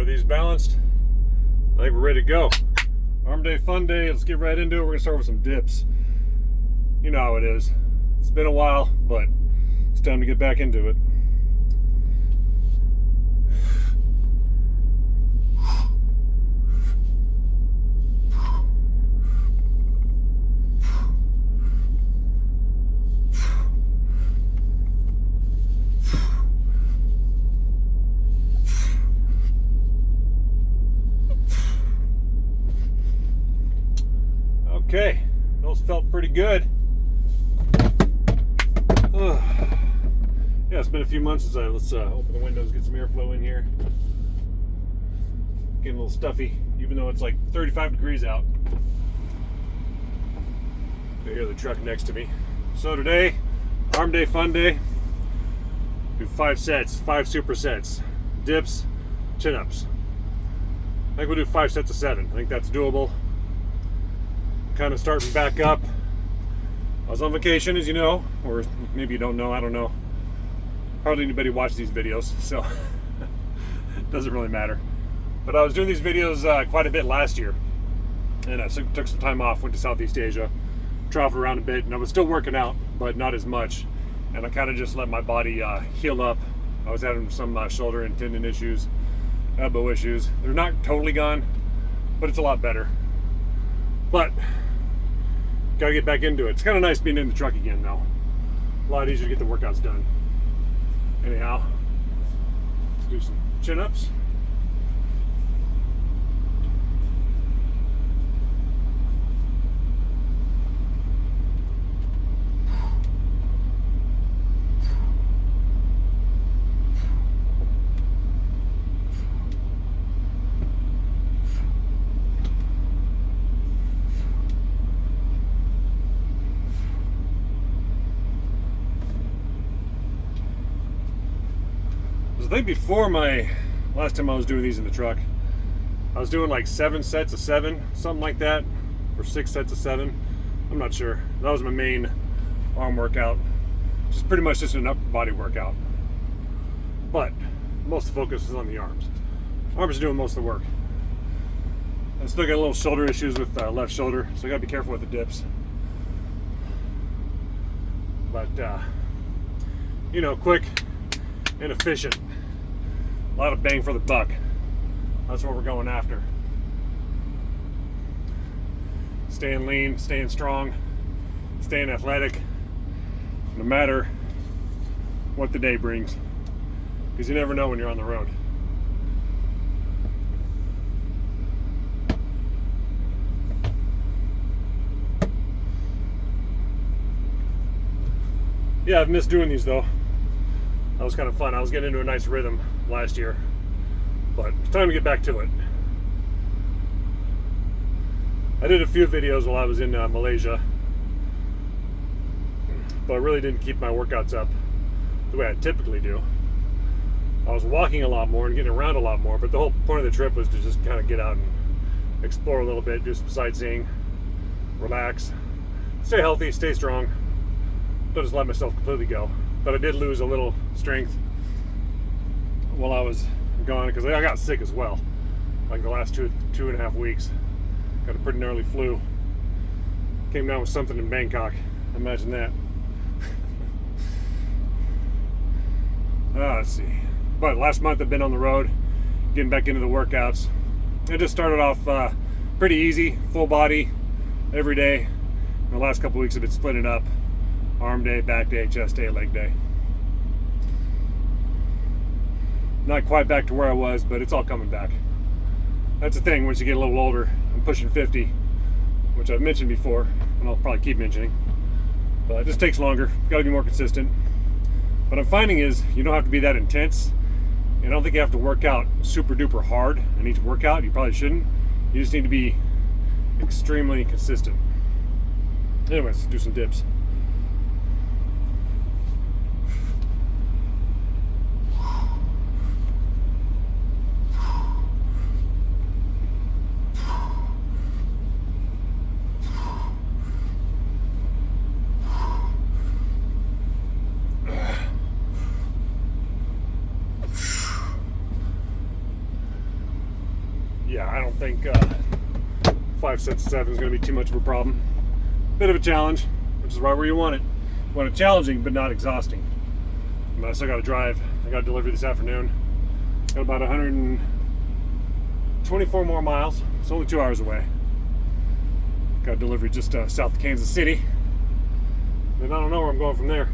Are these balanced? I think we're ready to go. Arm day, fun day. Let's get right into it. We're gonna start with some dips. You know how it is. It's been a while, but it's time to get back into it. Okay, those felt pretty good. Yeah, it's been a few months since let's open the windows, get some airflow in here. Getting a little stuffy, even though it's like 35 degrees out. I hear the truck next to me. So today, arm day, fun day. Do 5 sets, 5 supersets, dips, chin-ups. I think we'll do 5 sets of 7. I think that's doable. Kind of starting back up. I was on vacation, as you know, or maybe you don't know, I don't know. Hardly anybody watches these videos, so it doesn't really matter. But I was doing these videos quite a bit last year, and I took some time off, went to Southeast Asia, traveled around a bit, and I was still working out, but not as much. And I kind of just let my body heal up. I was having some shoulder and tendon issues, elbow issues. They're not totally gone, but it's a lot better. But gotta get back into it. It's kind of nice being in the truck again, though. A lot easier to get the workouts done. Anyhow, let's do some chin-ups. I think before my last time I was doing these in the truck, I was doing like 7 sets of 7, something like that, or 6 sets of 7. I'm not sure. That was my main arm workout. Just pretty much just an upper body workout. But most of the focus is on the arms. Arms are doing most of the work. I still got a little shoulder issues with left shoulder, so I gotta be careful with the dips. But you know, quick and efficient. A lot of bang for the buck. That's what we're going after. Staying lean, staying strong, staying athletic, no matter what the day brings. Because you never know when you're on the road. Yeah, I've missed doing these though. That was kind of fun. I was getting into a nice rhythm last year, but it's time to get back to it. I did a few videos while I was in Malaysia, but I really didn't keep my workouts up the way I typically do. I was walking a lot more and getting around a lot more, but the whole point of the trip was to just kind of get out and explore a little bit, do some sightseeing, relax, stay healthy, stay strong. Don't just let myself completely go. But I did lose a little strength while I was gone because I got sick as well. Like the last two and a half weeks. Got a pretty gnarly flu. Came down with something in Bangkok. Imagine that. Let's see. But last month I've been on the road, getting back into the workouts. It just started off pretty easy, full body, every day. And the last couple weeks I've been splitting up. Arm day, back day, chest day, leg day. Not quite back to where I was, but it's all coming back. That's the thing, once you get a little older. I'm pushing 50, which I've mentioned before, and I'll probably keep mentioning. But it just takes longer. Gotta be more consistent. What I'm finding is you don't have to be that intense. And I don't think you have to work out super duper hard in each workout. You probably shouldn't. You just need to be extremely consistent. Anyways, let's do some dips. yeah, I don't think 5 sets of 7 is going to be too much of a problem. Bit of a challenge, which is right where you want it. You want it challenging, but not exhausting. I still got to drive. I got a delivery this afternoon. Got about 124 more miles. It's only 2 hours away. Got a delivery just south of Kansas City. And I don't know where I'm going from there.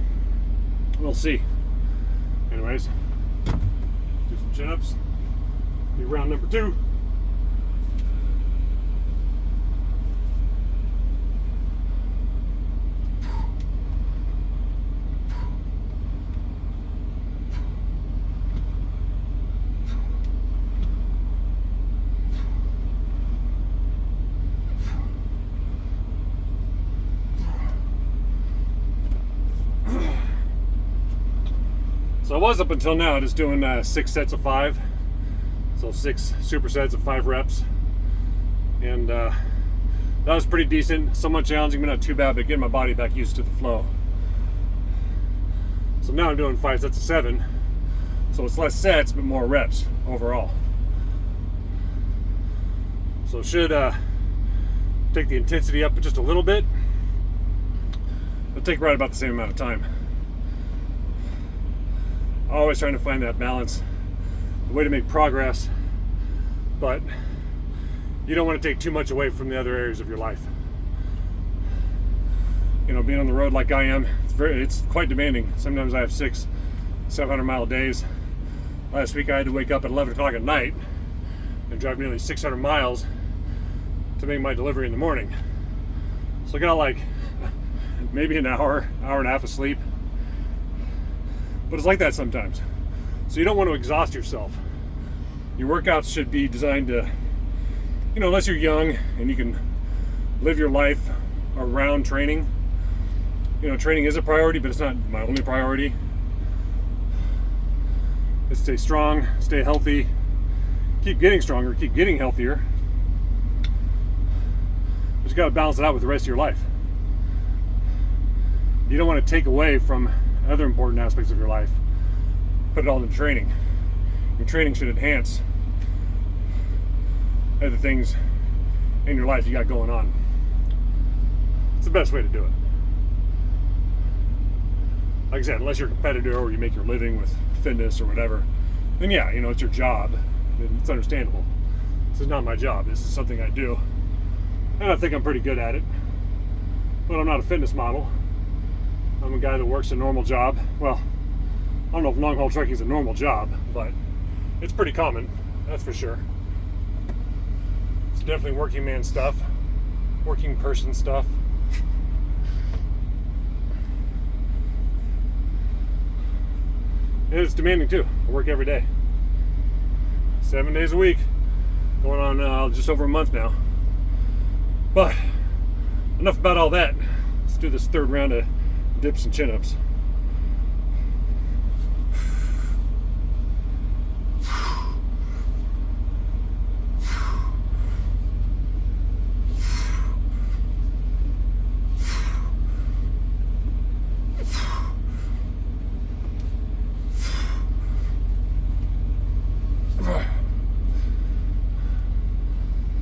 We'll see. Anyways, do some chin-ups. Be round number 2. So I was up until now just doing 6 sets of 5. So 6 supersets of 5 reps. And that was pretty decent. Somewhat challenging, but not too bad, but getting my body back used to the flow. So now I'm doing 5 sets of 7. So it's less sets, but more reps overall. So should take the intensity up just a little bit. It'll take right about the same amount of time. Always trying to find that balance, the way to make progress, but you don't want to take too much away from the other areas of your life. You know, being on the road like I am, it's quite demanding. Sometimes I have 600-700 mile days. Last week I had to wake up at 11 o'clock at night and drive nearly 600 miles to make my delivery in the morning. So I got like maybe an hour and a half of sleep. But it's like that sometimes. So you don't want to exhaust yourself. Your workouts should be designed to, you know, unless you're young and you can live your life around training. You know, training is a priority, but it's not my only priority. It's stay strong, stay healthy, keep getting stronger, keep getting healthier. But you got to balance it out with the rest of your life. You don't want to take away from other important aspects of your life, put it all into training. Your training should enhance other things in your life you got going on. It's the best way to do it. Like I said, unless you're a competitor or you make your living with fitness or whatever, then yeah, you know, it's your job. It's understandable. This is not my job. This is something I do. And I think I'm pretty good at it. But I'm not a fitness model. I'm a guy that works a normal job. Well, I don't know if long haul trucking is a normal job, but it's pretty common, that's for sure. It's definitely working man stuff, working person stuff. And it's demanding too. I work every day. 7 days a week. Going on just over a month now. But enough about all that. Let's do this third round of dips and chin-ups.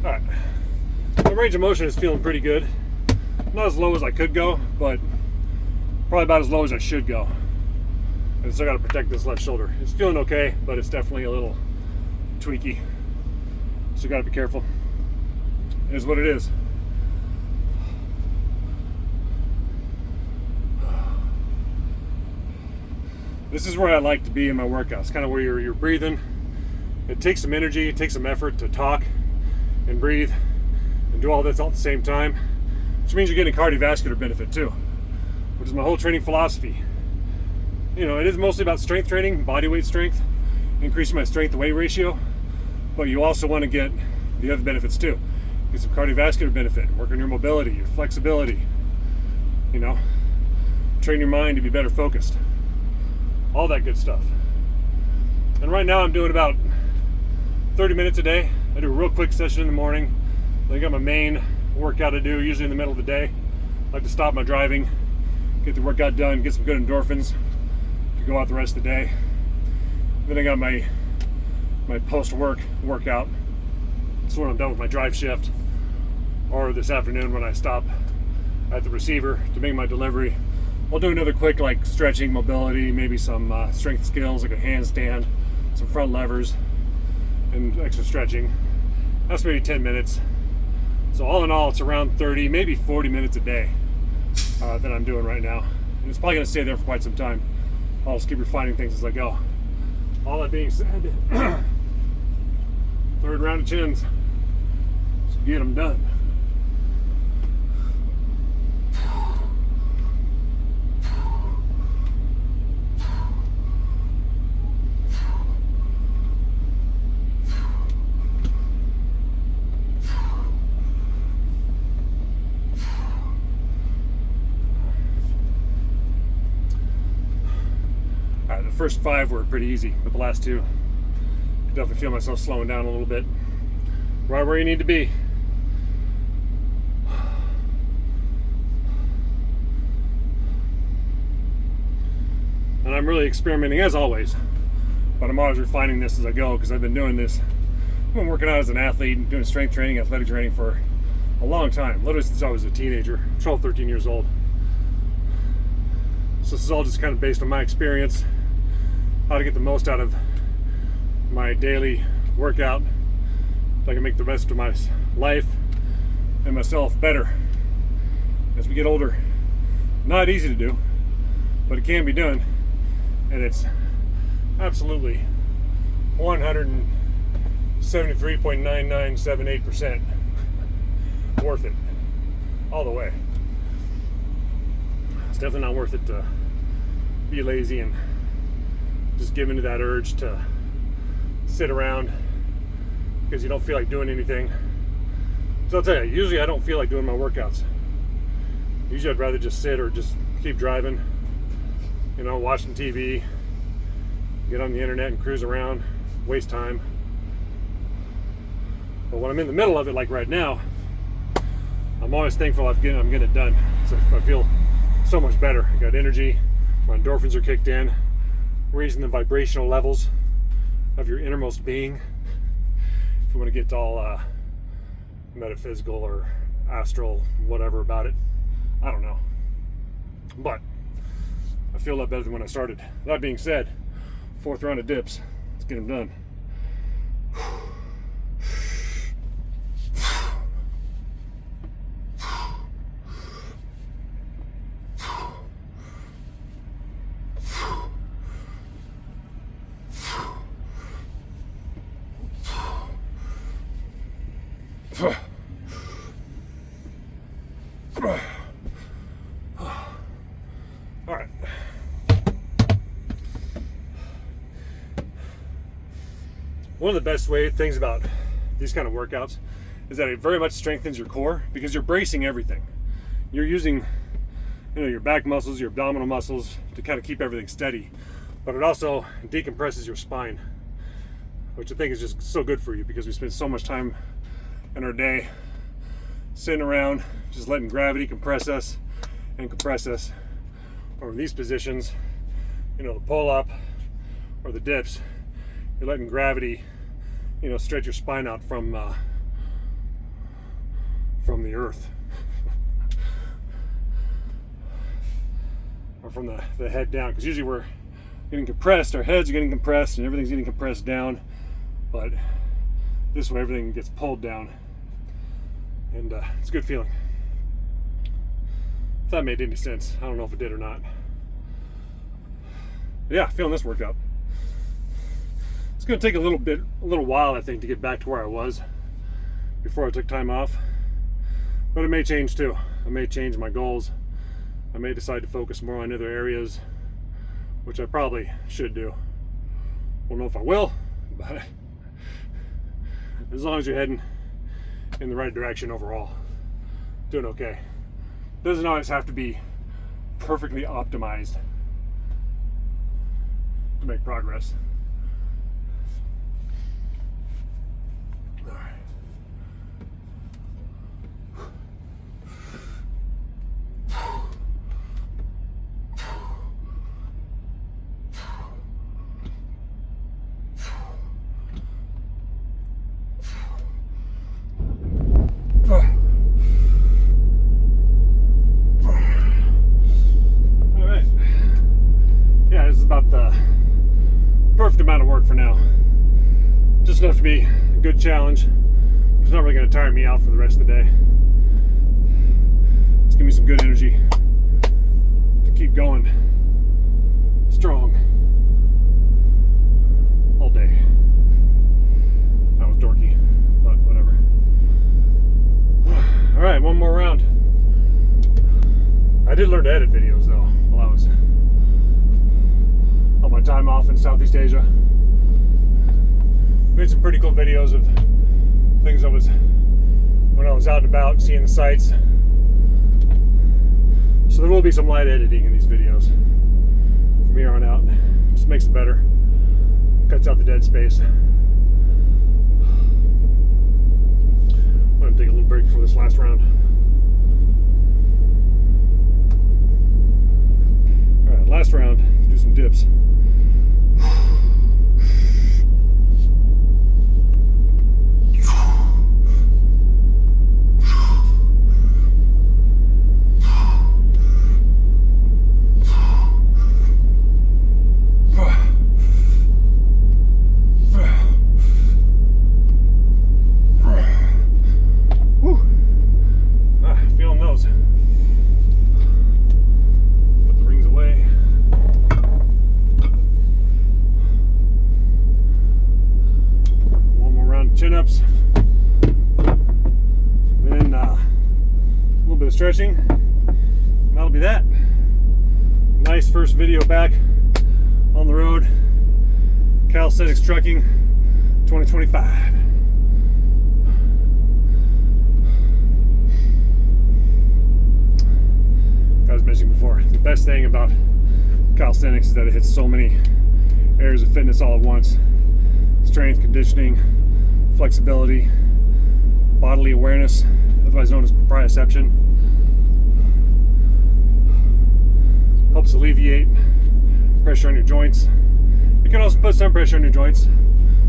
Alright. The range of motion is feeling pretty good. Not as low as I could go, but probably about as low as I should go. And still got to protect this left shoulder. It's feeling okay, but it's definitely a little tweaky. So got to be careful. It is what it is. This is where I like to be in my workouts. Kind of where you're breathing. It takes some energy, it takes some effort to talk and breathe and do all this all at the same time, which means you're getting cardiovascular benefit too, which is my whole training philosophy. You know, it is mostly about strength training, body weight strength, increasing my strength to weight ratio, but you also want to get the other benefits too. Get some cardiovascular benefit, work on your mobility, your flexibility, you know, train your mind to be better focused, all that good stuff. And right now I'm doing about 30 minutes a day. I do a real quick session in the morning. Then I got my main workout to do, usually in the middle of the day. I like to stop my driving, get the workout done, get some good endorphins to go out the rest of the day. Then I got my post-work workout, So when I'm done with my drive shift, or this afternoon when I stop at the receiver to make my delivery, I'll do another quick like stretching, mobility, maybe some strength skills like a handstand, some front levers, and extra stretching. That's maybe 10 minutes. So all in all, it's around 30, maybe 40 minutes a day that I'm doing right now. And it's probably gonna stay there for quite some time. I'll just keep refining things as I go. All that being said, third round of chins. Let's get them done. The first 5 were pretty easy, but the last 2, I definitely feel myself slowing down a little bit. Right where you need to be. And I'm really experimenting as always, but I'm always refining this as I go because I've been doing this. I've been working out as an athlete and doing strength training, athletic training for a long time, literally since I was a teenager, 12, 13 years old. So this is all just kind of based on my experience, how to get the most out of my daily workout so I can make the rest of my life and myself better as we get older. Not easy to do, but it can be done, and it's absolutely 173.9978% worth it all the way. It's definitely not worth it to be lazy and just give into that urge to sit around because you don't feel like doing anything. So I'll tell you, usually I don't feel like doing my workouts. Usually I'd rather just sit or just keep driving, you know, watching TV, get on the internet and cruise around, waste time. But when I'm in the middle of it, like right now, I'm always thankful I'm getting it done. So I feel so much better. I got energy, my endorphins are kicked in, raising the vibrational levels of your innermost being. If you want to get all metaphysical or astral, whatever about it, I don't know. But I feel a lot better than when I started. That being said, 4th round of dips. Let's get them done. All right. One of the best things about these kind of workouts is that it very much strengthens your core because you're bracing everything. You're using, you know, your back muscles, your abdominal muscles to kind of keep everything steady, but it also decompresses your spine, which I think is just so good for you because we spend so much time in our day sitting around just letting gravity compress us and compress us. Or in these positions, you know, the pull up or the dips, you're letting gravity, you know, stretch your spine out from the earth or from the head down, because usually we're getting compressed, our heads are getting compressed and everything's getting compressed down, but this way everything gets pulled down, and it's a good feeling. If that made any sense, I don't know if it did or not. But yeah, feeling this workout. It's going to take a little while, I think, to get back to where I was before I took time off. But it may change too. I may change my goals. I may decide to focus more on other areas, which I probably should do. I don't know if I will, but as long as you're heading in the right direction overall, doing okay. Doesn't always have to be perfectly optimized to make progress. All right. just enough to be a good challenge. It's not really going to tire me out for the rest of the day. Just give me some good energy to keep going strong all day. That was dorky, but whatever. All right, one more round. I did learn to edit videos though while I was on my time off in Southeast Asia. Made some pretty cool videos of things when I was out and about seeing the sights. So there will be some light editing in these videos from here on out. Just makes it better. Cuts out the dead space. I'm going to take a little break before this last round. Alright, last round. Do some dips. Chin-ups, then a little bit of stretching, and that'll be that. Nice first video back on the road. Calisthenics Trucking 2025. I was mentioning before, the best thing about calisthenics is that it hits so many areas of fitness all at once. Strength, conditioning, flexibility, bodily awareness, otherwise known as proprioception. Helps alleviate pressure on your joints. It can also put some pressure on your joints,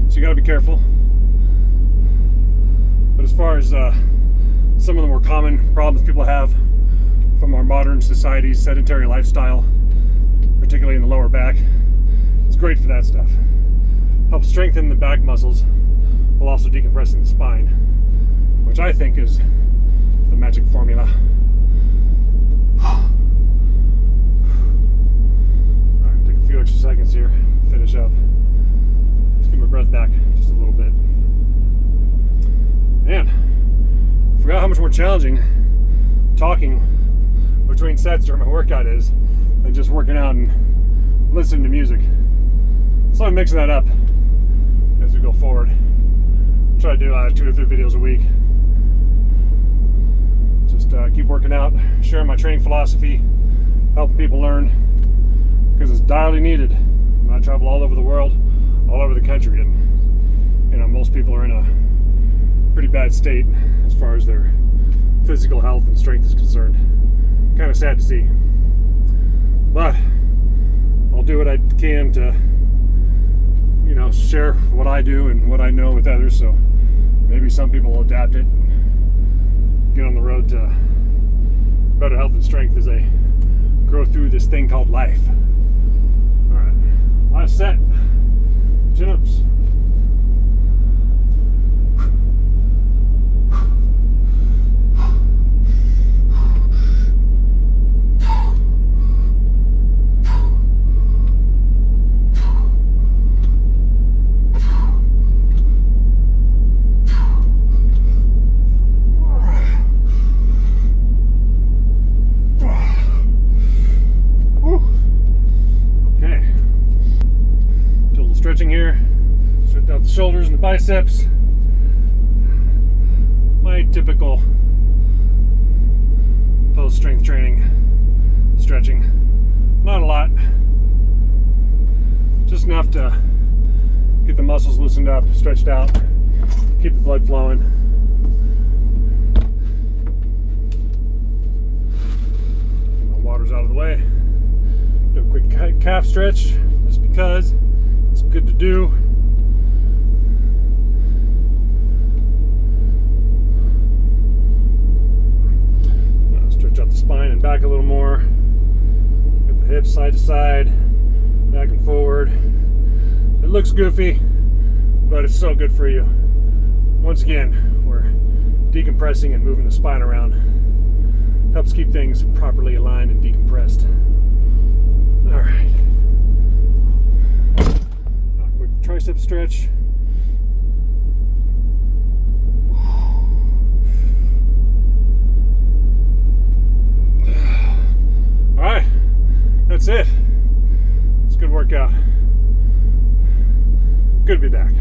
so you got to be careful. But as far as some of the more common problems people have from our modern society's sedentary lifestyle, particularly in the lower back, it's great for that stuff. Helps strengthen the back muscles while also decompressing the spine, which I think is the magic formula. Alright, take a few extra seconds here, finish up. Just get my breath back just a little bit. Man, I forgot how much more challenging talking between sets during my workout is than just working out and listening to music. So I'm mixing that up as we go forward. Try to do 2 or 3 videos a week. Just keep working out, sharing my training philosophy, helping people learn, because it's direly needed. I travel all over the world, all over the country, and you know, most people are in a pretty bad state as far as their physical health and strength is concerned. Kind of sad to see, but I'll do what I can to, you know, share what I do and what I know with others, so maybe some people will adapt it and get on the road to better health and strength as they grow through this thing called life. Alright, last set. Chin-ups. Stretching here, stretch out the shoulders and the biceps. My typical post strength training stretching. Not a lot, just enough to get the muscles loosened up, stretched out, keep the blood flowing. The water's out of the way. Do a quick calf stretch just because it's good to do. Stretch out the spine and back a little more. Get the hips side to side, back and forward. It looks goofy, but it's so good for you. Once again, we're decompressing and moving the spine around. Helps keep things properly aligned and decompressed. All right. A quick tricep stretch. All right, that's it. It's a good workout. Good to be back.